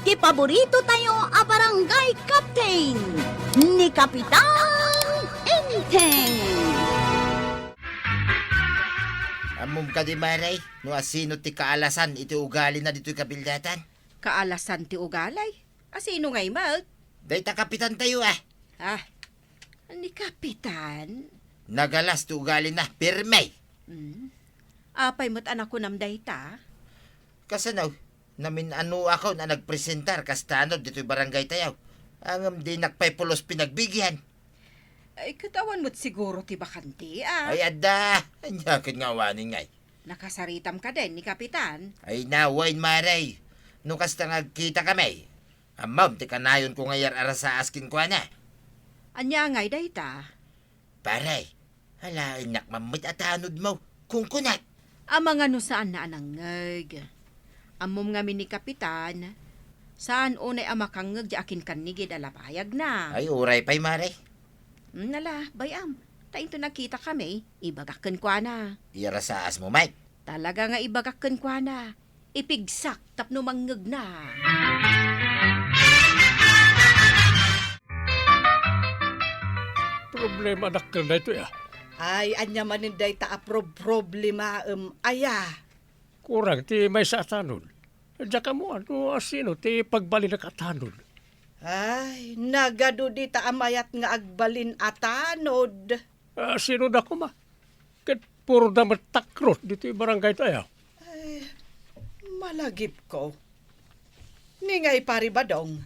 ti paborito tayo a barangay captain ni Kapitan Enteng. Amom ka di maray, no asino ti kaalasan iti ugali na dito'y kabildatan. Kaalasan ti ugalay? Asino ngay mag? Day ta kapitan tayo Ah, ni Kapitan? Nagalas ti ugali na, pirmay. Apay mo't anak ko namday ta? Kasanaw, namin ano ako na nagpresentar kastanod dito'y barangay tayo. Ang di nakpaypulos pinagbigyan. Ay, katawan mo't siguro ti bakanti, Ay ada, anyakin nga wanin ngay. Nakasaritam ka din ni Kapitan. Ay nawain maray, no kasta ngagkita kami. Amam, ti kanayon ko ngayar ara sa askin ko na. Anya ngay day ta? Paray, hala inak mamit at anod mo, kung kunat. Amang ano saan na anangag. Amom nga ni Kapitan, saan unay amakangag di akin kanigid alapayag na. Ay uray pa'y maray. Nala, bayam. Taing to nakita kami, ibagakan kwa na. Iyara sa as mo, Mike. Talaga nga ibagakan kwa na. Ipigsak tapno manggag na. Problema anak ka na ito Ay, anya maninday ta problema aya. Kurang ti may sa atanod. Diya ka mo ano asino ti pagbalin na katanod. Ay, nagado di ta amayat nga agbalin atanod. Asino na ko ma? Kat puro na matakrot dito yung barangay tayo. Ay, malagip ko. Ningay pari badong.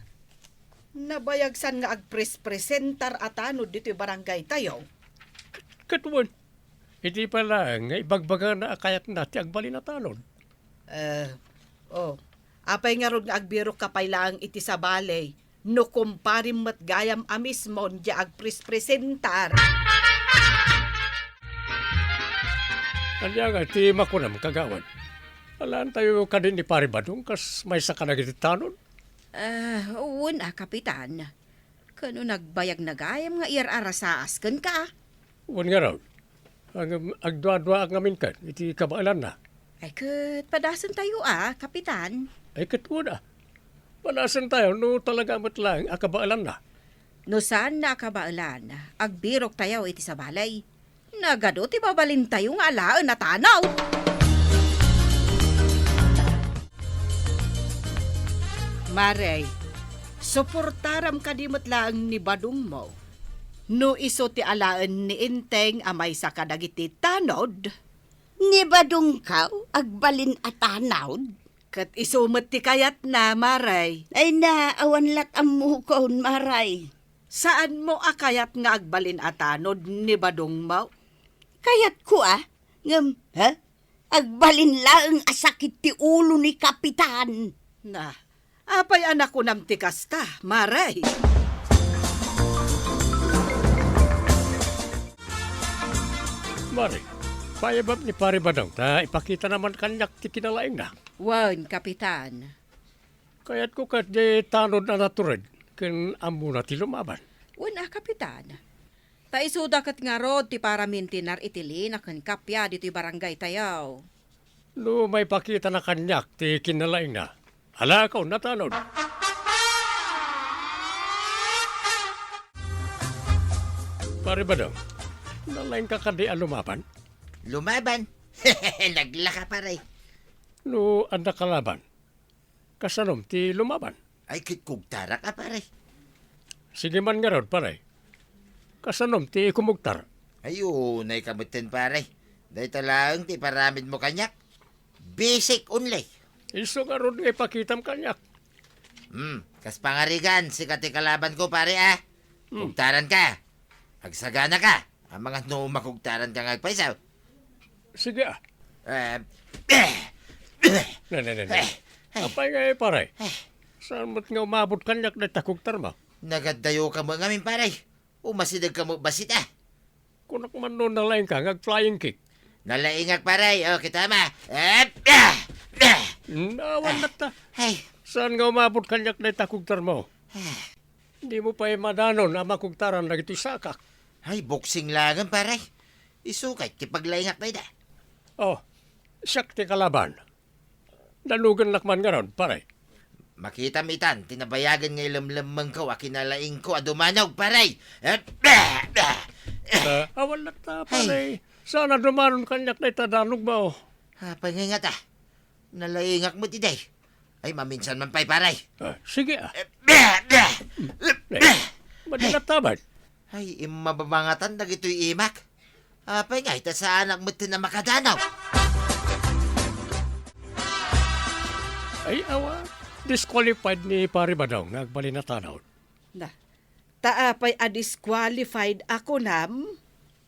Nabayagsan nga agpres-presentar atanod dito yung barangay tayo. Katuan, hindi pala nga ibagbaga na akayat natin agbalin na tanod. Apay nga ron nga agbiro kapay lang iti sa balay. No kumparim mat gayam amis mo diya agpres-presentar. Anya nga, ti makunam kagawan. Alaan tayo ka din ni pari badong kas may sa kanagiti tanod. Una, Kapitan. Kano nagbayag na gayam nga irarasaas kan ka? Uwan nga raw. Ang agdwa-dwa ang amin ka, iti kabailan na. Ay, kat padasan tayo Kapitan. Ay katuan Panasan tayo, no talaga matlang akabailan na. No saan na kabaalan, agbirok tayo iti sa balay. Nagado ti babalin tayo nga alaan na tanaw. Maray, suportaram kadimot lang ni badong mo. No iso ti alaan ni Enteng amay sa kadagiti tanod. Ni badong kaw, agbalin atanawd. Kat isumat ti kayat na, Maray. Ay na, awan lat ang mukon, maray. Saan mo akayat nga agbalin atanod ni badong mo? Kayat ko ngam, agbalin lang asakit ti ulo ni Kapitan. Na, apay anak ko nam ti kasta, Maray. Mari, payabab ni pari badong ta ipakita naman kanyak ti kinalaing na. Wan, Kapitan. Kaya't ko kat di tanod na natured, ken amo na ti lumaban. Una, Kapitan. Taisuda kat nga rod ti para mintinar itili na kan kapya dito barangay tayaw. No may pakita na kanyak ti kinalaing na. Hala ko natanod. Pare badong, nalaing ka kadi ang lumaban? Lumaban? Naglaka paray. No anda kalaban. Kasanom ti lumaban. Ay kitkugtara ka paray. Sige man nga rod pare. Kasanom ti kumugtar. Ayun, ay kamutin paray. Dahil talagang ti paramid mo kanyak. Basic only. Iso nga rod nga ipakitam kanyak. Kas pangarigan, sikat ti kalaban ko pare Kugtaran ka. Agsagana ka. Ang mga no makugtaran ka ngagpaisaw. Sige Apay nga pare. Saan mo't nga umabot kanyak na takugtar mo? Nagadayo ka mo ngamin paray. Umasidag ka mo basit Kunak man no nalaing ka, ngag-flying kick. Nalaingak paray. O, kitama. Nawan na ta. Ay. Saan nga umabot kanyak na takugtar mo? Hindi mo pa madanon na makugtaran na iti sakak. Ay, boxing langan paray. Isukay, tipaglaingak na ida. Oh, siyak ti kalaban. Dalugan lakman nga ron, pare. Makita mitan, tinabayagan nga ilamlamang ko, akinalaing ko, adumanog, paray. Awan na ta, pare. Sana dumanon kanyak na itadanog ba, oh. Pangingat nalaingak mo tiday. Ay, maminsan man pa'y paray. Sige, Madinatabad. Ay, mababangatan na gito'y imak. Pangay, ta sa anak mo na makadanaw. Ay, awa. Disqualified ni pare ba daw nga agbalin na tanaw? Na, taapay a-disqualified ako nam.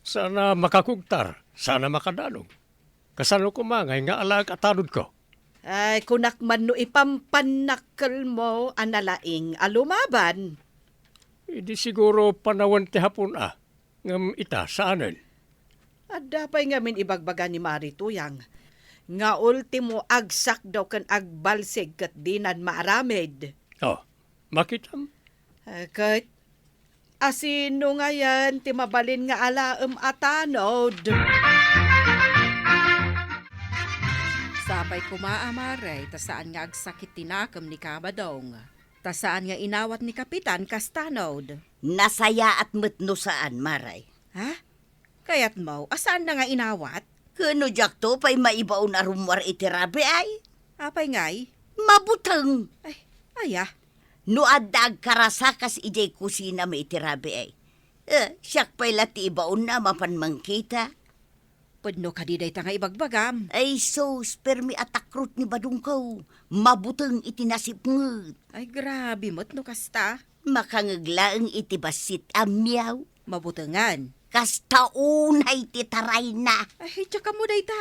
Sana makakugtar. Sana makadanog. Kasano ko mangay nga alag atanod ko. Ay, kunak man no ipampanakal mo analaing alumaban. Hindi siguro panawan ti hapon ngam ita saanin. At dapay ngamin ibagbaga ni Marituyang. Nga ultimo agsak daw kan agbalsig kat dinan maaramid. Oh, makitam. Kat asino nga yan timabalin nga alaem atanod. Sapay kumaamaray, tasaan nga agsakit tinakam ni Kabadong. Tasaan nga inawat ni Kapitan kastanod. Nasaya at metno saan, Maray. Ha? Kaya't mo, asaan na nga inawat? Kano jak to pa'y maibaon na rumwar itirabe ay? Apay ngay? Mabutang. Ay, aya. No adag karasakas ijay kusina may itirabe ay. Siyak pa'y lati ibaon na mapanmangkita. Pudno ka di day nga ibagbagam. Ay sos, permi atakrut ni badong ko. Mabutang itinasip ngut. Ay grabe mo't no kasta. Makangaglaang itibasit amyaw. Mabutangan. Kasta unay titaray na. Ay, tsaka mo day ta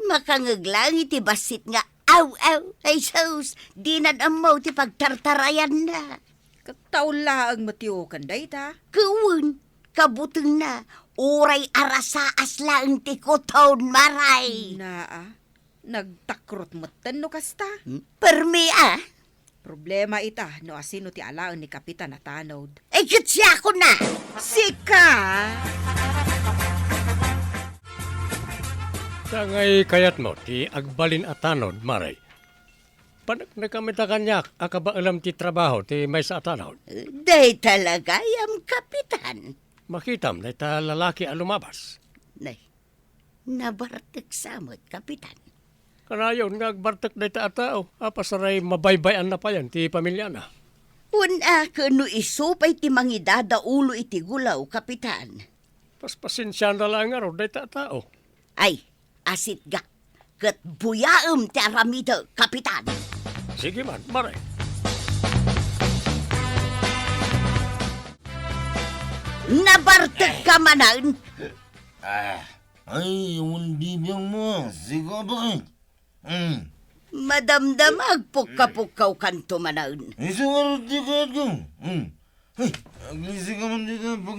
Makangaglaang itibasit nga. Aw. Ay sos, di na amaw ti pagtartarayan na. Katawla ang matiukan day ta. Kawun, kabutang na. Uray arasaas lang ti kuton, Maray. Nagtakrot mo't no kasta. Permi Problema ita, no asino ti alaang ni Kapitan na tanod. Ay siya ko na. Sika! Tangay kayat mo, ti agbalin atanod, Maray. Panak na kami ta kanyak, akaba alam ti trabaho, ti may sa atanod. Day talaga yung kapitan. Makitam na ita lalaki alumabas. Nay, nabartek samot, kapitan. Kanayon nga agbartak na ita atao, apasaray mabaybayan na pa yan, ti pamilya na. Una kano isupay ti mangidada ulo iti gulaw, kapitan. Paspasensya na lang nga ro, na ita atao. Ay, asit ga. Kat buyaam ti aramida, kapitan. Sige man, Maray. Nabartek ka manan. Ay, yung bibiyang mo, sigaw bakit? Madamdam agpukapukaw kanto manan. Ay, siguro di ka ito. Ay, aglisi ka man dito, pag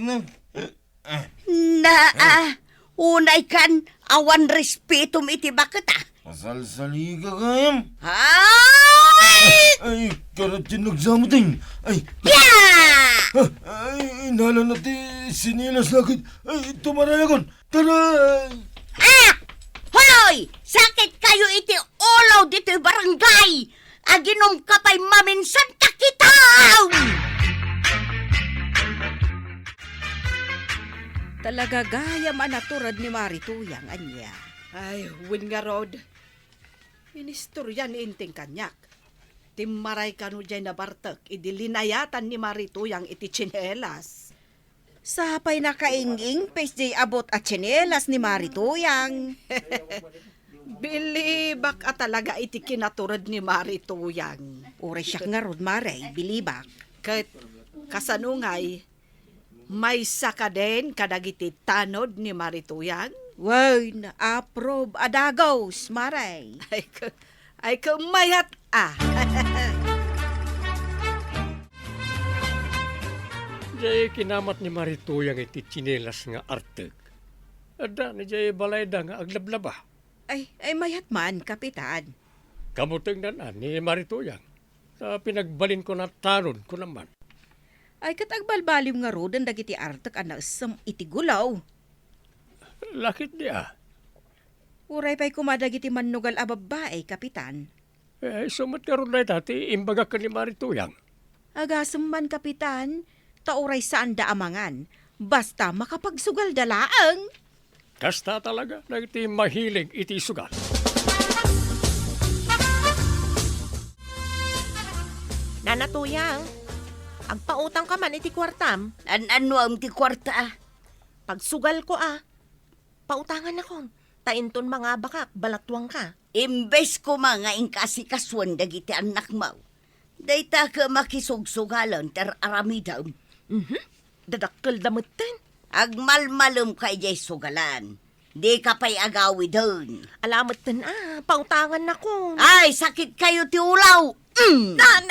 Unay kan awan respetum iti bakit Masalsali ka kayam. Ay! Ay, karatin nagsamutin. Ay, Yeah! ay, inala na ti sinilas na agad. Ay, tumarayagon. Tara! Hoy! Sakit kayo iti ulaw dito'y barangay! Aginom ka pa'y maminsan kakitaw! Talaga gaya manaturad ni Marituyang anya. Ay, win nga rod. Ministorya ni Enteng kanyak. Timaray ka no dyan na bartak, idilinayatan ni Marituyang iti tsinelas. Sapay nakainging, pes jay abot at tsinelas ni Marituyang. Bilibak at talaga iti kinaturad ni Marituyang. Ure siya nga rod, Maray, bilibak. Kat kasanungay, may saka din kadagiti tanod ni Marituyang. Wow, na-approve adagos, Maray. Ay kumayat Jay kinamat ni Marituyang iti tsinelas nga artek. Ada ni Jay balayda nga aglablaba. Ay mayat man, Kapitan. Kamuteng na ni Marituyang. Sa pinagbalin ko na taron ko naman. Ay katagbalbalim nga rodan dagiti artek ana isem iti gulaw. Lakit niya. Uray pa'y kumadagiti manugal a babae, Kapitan. Sumot ka ron na dati, imbaga ka ni Marituyang. Agasem man, Kapitan, tauray saan da amangan, basta makapagsugal dalaang. Kasta talaga, na iti mahilig iti sugal. Nanatuyang, agpautang ka man iti kwartam. Ano ang ti kwarta? Pagsugal ko pautangan ako. Tainton mga bakak, balatwang ka. Imbes ko mga ingkasikaswan dagiti anak mo. Dayta ka makisugsugalan ter aramidam. Dadakkel damutin. Agmalmalum ka ijay sugalan. Di ka pa'y agawi doon. Alamutin pautangan ako. Ay, sakit kayo ti ulaw. Na.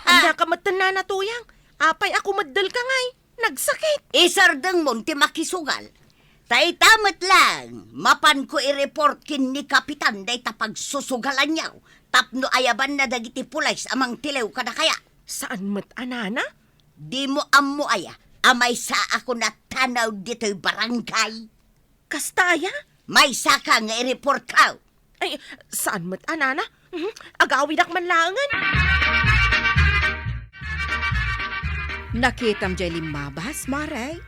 Anda ka matan nanatuyang. Apay ako maddal ka ngay. Nagsakit. Isardeng mo ti makisugal. Tay tamat lang, mapan ko i-report kin ni Kapitan day tapag susugalan niyaw. Tapno ayaban na dagiti pulays amang tilew kada kaya. Saan mat anana? Di mo ammo aya, amay sa ako na tanaw dito'y barangay. Kastaya? May saka nga i-report ka. Ay, saan mat anana? Agawid ak manlangan. Nakitam jay limabas, Maray.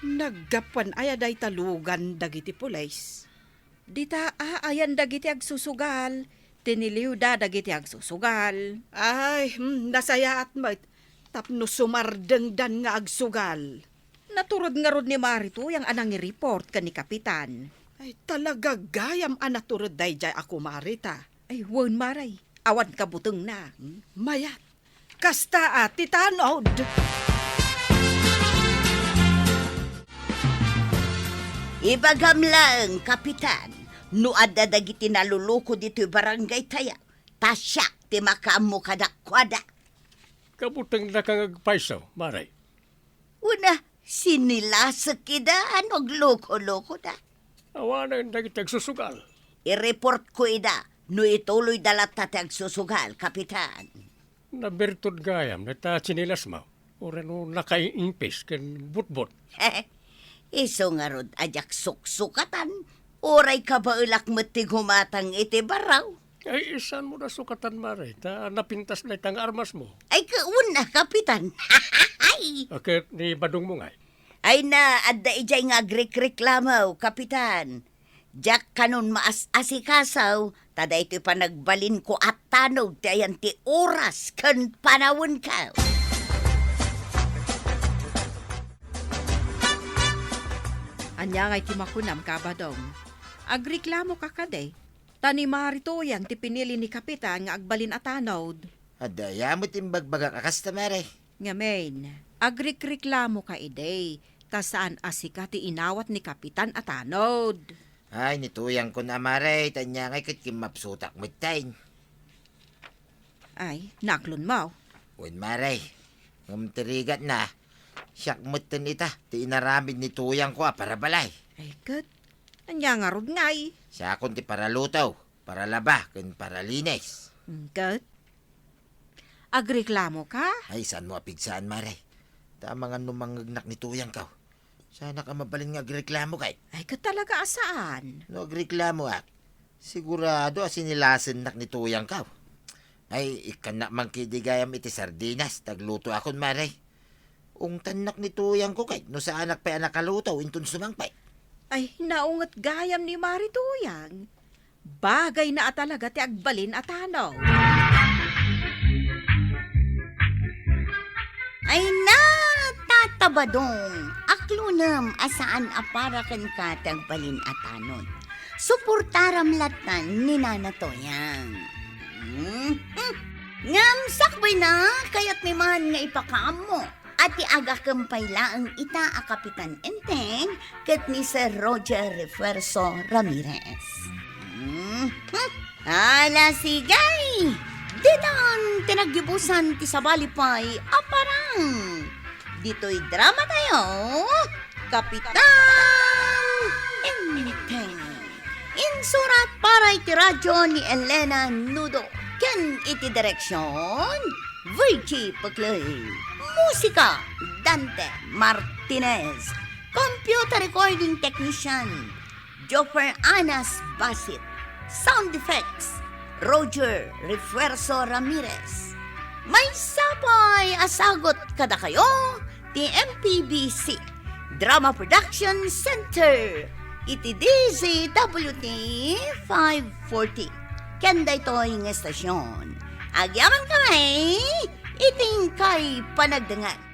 Naggapan ayaday talugan dagiti pulays. Dita ayan dagiti agsusugal, tiniliw da dagiti agsusugal. Ay, nasaya at mat. Tapno sumardeng dan nga agsugal. Naturod nga rod ni Marito yung anang i-report ka ni Kapitan. Ay, talaga gayam anaturod day jay ako marita. Ay, won Maray, awan ka buteng na. Mayat, kasta at titanod. Ibagam lang, Kapitan, no adda dagiti naluluko dito'y barangay taya. Tasyak ti makaammo kadakwada. Kabutang na kang agpaisaw, Maray. Una, sinilasak ida, anog loko-loko da. Awanan na kita agsusugal. I-report ko ida, no ituloy dalat tate agsusugal, Kapitan. Nabertod gayam, na ta chinilas mo. Ora no nakaiimpis ken butbot. Iso nga rod ajak suksukatan. Oray ka ba ulak mati gumatang iti baraw? Ay, isan mo na sukatan, Maray. Ta napintas na itang armas mo. Ay kauna, Kapitan. Ay! Akit ni Badong mo ngay. Ay na, adda ijay nga agrik-reklamaw, Kapitan. Jak kanon maas-asikasaw, tada ito'y panagbalin ko at tanog, ti ayan ti oras kan panawon ka. Anya ngay timakunam ka Badong. Agreklamo ka kade. Tani Marito yang ti pinili ni Kapitan nga agbalin atanod. Adaya mo timbagbaga kakasta, Maray. Nga main, agreklamo ka ide. Ta saan asika ti inawat ni Kapitan atanod. Ay, nituyang ko na, Maray. Tanya ngay kat kimapsutak mo tayo. Ay, naklon mo. Wen, Maray. Ngamtirigat na. Siyak mutin ita. Ti inaramid nituyang ko para balay. Ay, kat. Anya nga rod ngay. Siya akong ti para lutaw, para laba, kun para linis. Kat. Agreklamo ka? Ay, saan mo apigsaan, Maray? Tama nga numangagnak nituyang ka. Sana ka mabalin nga agreklamo kay. Ay, kat talaga asaan? No agreklamo ak. Sigurado asinilasan nak nituyang ka. Ay, ikanak man kidigayam iti sardinas. Tagluto akon, Maray. Ung tanak nituyang ko kay. No sa anak pa anak kalutaw, intun sumangpay. Ay, naungat gayam ni Marituyang. Bagay na talaga ti agbalin atanaw. Ay na, tatabadong. Aklunam asaan aparakan ka tagbalin atanon. Suportaram latan ni Nanatoyang. Ngam sakbay na, kaya't may man nga ipakaam mo. At iaga kampay laang ita a Kapitan Enteng ket ni Sir Roger Refuerzo Ramirez. Ala sigay! Ditan tinagibusan ti sabalipay aparang. Dito'y drama tayo, Kapitan Enteng. Insurat para iti radyo ni Elena Nudo. Ken iti direksyon, Virgie Paclay. Musika, Dante Martinez. Computer recording technician, Joffer Anas Basit. Sound effects, Roger Refuerzo Ramirez. May sapay asagot kada kayo ti MPBC Drama Production Center iti DZWT 540. Kenda ito yung estasyon. Agyaman kami, iting kay panagdangan.